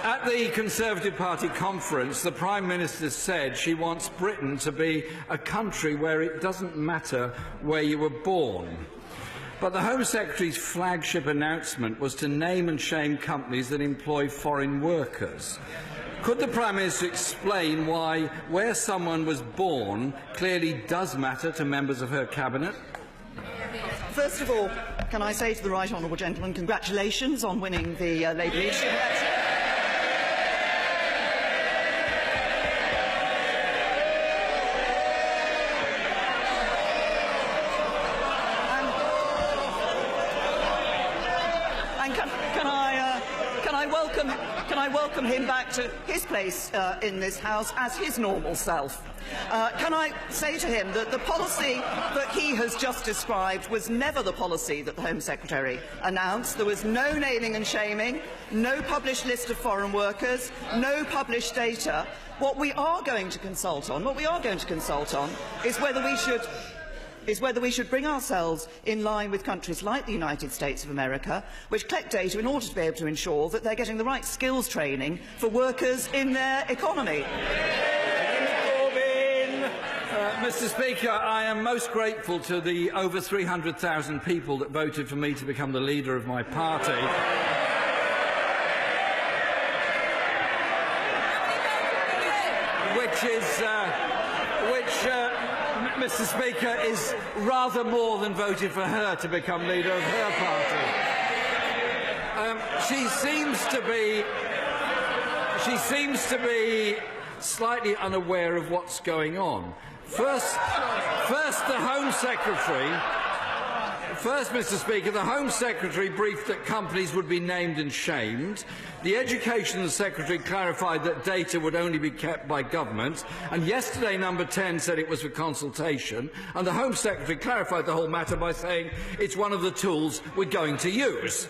At the Conservative Party conference, the Prime Minister said she wants Britain to be a country where it doesn't matter where you were born. But the Home Secretary's flagship announcement was to name and shame companies that employ foreign workers. Could the Prime Minister explain why where someone was born clearly does matter to members of her cabinet? First of all, can I say to the right honourable gentleman, congratulations on winning the Labour leadership election. Can I welcome him back to his place in this House as his normal self? Can I say to him that the policy that he has just described was never the policy that the Home Secretary announced. There was no naming and shaming, no published list of foreign workers, no published data. What we are going to consult on is whether we should bring ourselves in line with countries like the United States of America, which collect data in order to be able to ensure that they're getting the right skills training for workers in their economy. Mr. Speaker, I am most grateful to the over 300,000 people that voted for me to become the leader of my party. Mr. Speaker, is rather more than voted for her to become leader of her party. She seems to be slightly unaware of what's going on. First, the Home Secretary. First, Mr. Speaker, the Home Secretary briefed that companies would be named and shamed. The Education Secretary clarified that data would only be kept by government. And yesterday, Number 10 said it was for consultation. And the Home Secretary clarified the whole matter by saying it's one of the tools we're going to use.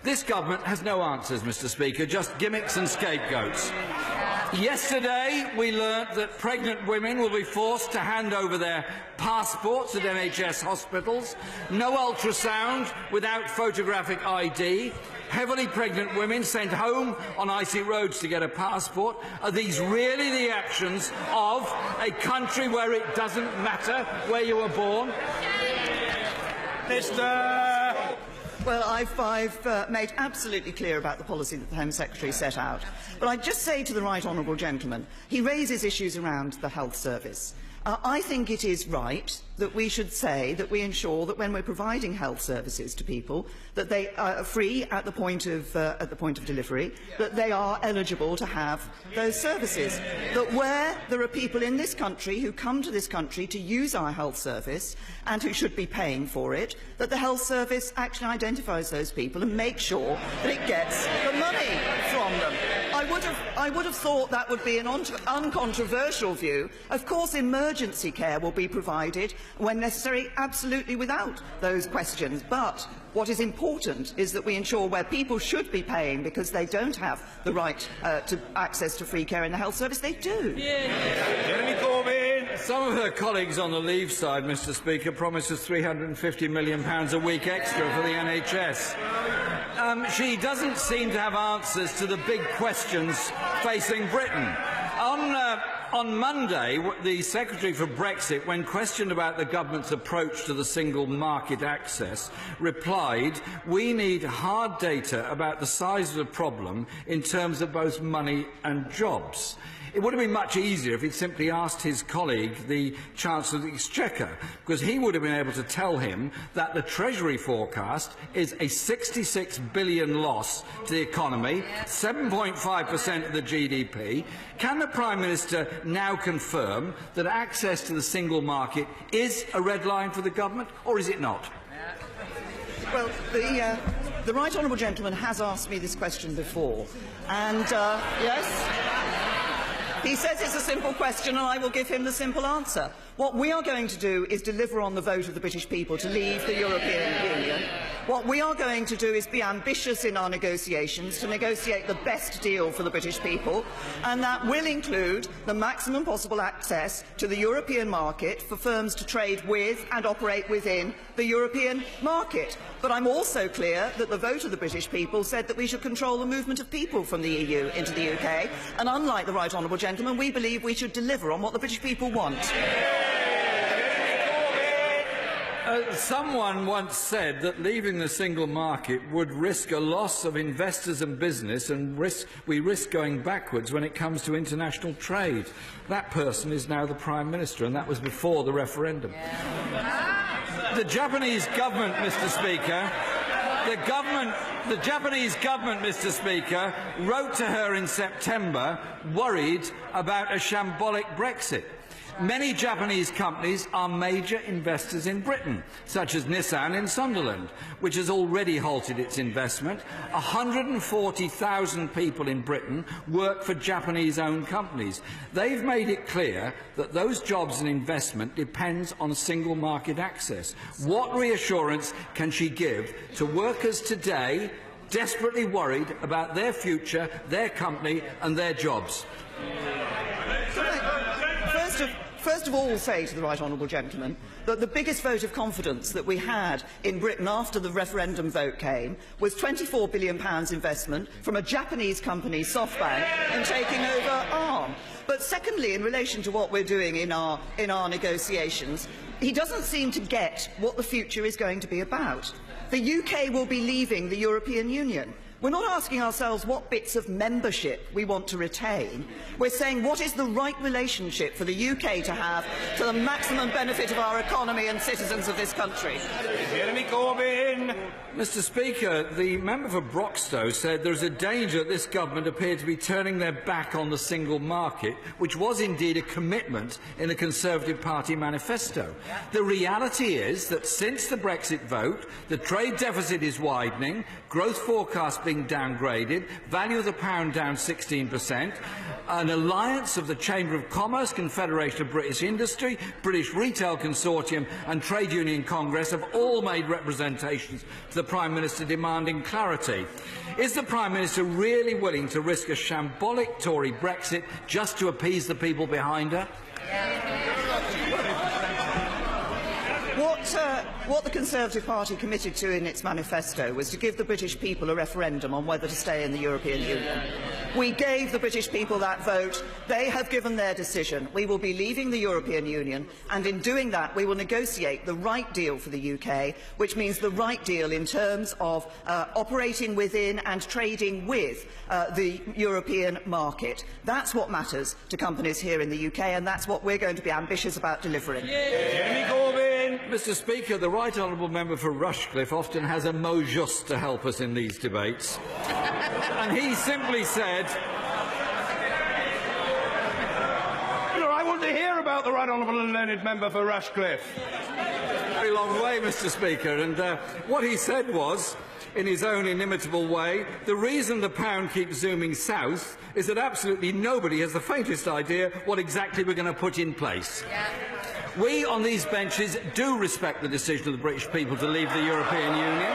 This government has no answers, Mr. Speaker, just gimmicks and scapegoats. Yesterday, we learnt that pregnant women will be forced to hand over their passports at NHS hospitals, no ultrasound without photographic ID, heavily pregnant women sent home on icy roads to get a passport. Are these really the actions of a country where it doesn't matter where you were born? Well, I've made absolutely clear about the policy that the Home Secretary set out. But I'd just say to the right honourable gentleman, he raises issues around the health service. I think it is right that we should say that we ensure that when we're providing health services to people, that they are free at the point of delivery, that they are eligible to have those services. That where there are people in this country who come to this country to use our health service and who should be paying for it, that the health service actually identifies those people and makes sure that it gets the money from them. I would have thought that would be an uncontroversial view. Of course, emergency care will be provided when necessary, absolutely without those questions. But what is important is that we ensure where people should be paying because they don't have the right to access to free care in the health service, they do. Some of her colleagues on the Leave side, Mr. Speaker, promised us £350 million a week extra for the NHS. She doesn't seem to have answers to the big questions facing Britain. On Monday, the Secretary for Brexit, when questioned about the government's approach to the single market access, replied, "We need hard data about the size of the problem in terms of both money and jobs." It would have been much easier if he'd simply asked his colleague, the Chancellor of the Exchequer, because he would have been able to tell him that the Treasury forecast is a £66 billion loss to the economy, 7.5% of the GDP. Can the Prime Minister now confirm that access to the single market is a red line for the government, or is it not? Well, the right honourable gentleman has asked me this question before, and yes. He says it's a simple question, and I will give him the simple answer. What we are going to do is deliver on the vote of the British people to leave the European Union. What we are going to do is be ambitious in our negotiations to negotiate the best deal for the British people, and that will include the maximum possible access to the European market for firms to trade with and operate within the European market. But I'm also clear that the vote of the British people said that we should control the movement of people from the EU into the UK, and unlike the Right Honourable Gentleman, we believe we should deliver on what the British people want. Someone once said that leaving the single market would risk a loss of investors and business, and we risk going backwards when it comes to international trade. That person is now the Prime Minister, and that was before the referendum. The Japanese government, Mr. Speaker, the Japanese government, Mr. Speaker, wrote to her in September worried about a shambolic Brexit. Many Japanese companies are major investors in Britain, such as Nissan in Sunderland, which has already halted its investment. 140,000 people in Britain work for Japanese-owned companies. They've made it clear that those jobs and investment depends on single market access. What reassurance can she give to workers today desperately worried about their future, their company and their jobs? First of all, say to the Right Honourable Gentleman that the biggest vote of confidence that we had in Britain after the referendum vote came was £24 billion investment from a Japanese company, SoftBank, in taking over Arm. But secondly, in relation to what we're doing in our negotiations, he doesn't seem to get what the future is going to be about. The UK will be leaving the European Union. We're not asking ourselves what bits of membership we want to retain. We're saying what is the right relationship for the UK to have to the maximum benefit of our economy and citizens of this country. Jeremy Corbyn. Mr. Speaker, the member for Broxtowe said there is a danger that this government appeared to be turning their back on the single market, which was indeed a commitment in the Conservative Party manifesto. The reality is that since the Brexit vote, the trade deficit is widening, growth forecasts being downgraded, value of the pound down 16%, an alliance of the Chamber of Commerce, Confederation of British Industry, British Retail Consortium and Trade Union Congress have all made representations to the Prime Minister demanding clarity. Is the Prime Minister really willing to risk a shambolic Tory Brexit just to appease the people behind her? What the Conservative Party committed to in its manifesto was to give the British people a referendum on whether to stay in the European Union. We gave the British people that vote. They have given their decision. We will be leaving the European Union, and in doing that we will negotiate the right deal for the UK, which means the right deal in terms of operating within and trading with the European market. That's what matters to companies here in the UK, and that's what we're going to be ambitious about delivering. Jeremy Corbyn. Mr. Speaker, the Right Honourable Member for Rushcliffe often has a mot juste to help us in these debates. And he simply said, I want to hear about the Right Honourable and Learned Member for Rushcliffe. very long way, Mr. Speaker, and what he said was, in his own inimitable way, the reason the pound keeps zooming south is that absolutely nobody has the faintest idea what exactly we're going to put in place. Yeah. We on these benches do respect the decision of the British people to leave the European Union.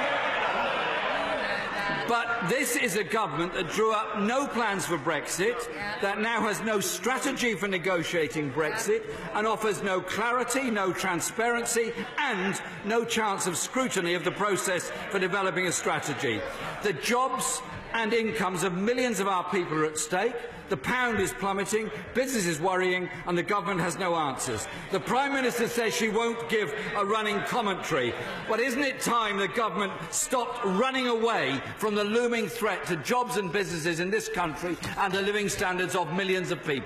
But this is a government that drew up no plans for Brexit, that now has no strategy for negotiating Brexit, and offers no clarity, no transparency, and no chance of scrutiny of the process for developing a strategy. The jobs and incomes of millions of our people are at stake. The pound is plummeting, business is worrying, and the government has no answers. The Prime Minister says she won't give a running commentary. But isn't it time the government stopped running away from the looming threat to jobs and businesses in this country and the living standards of millions of people?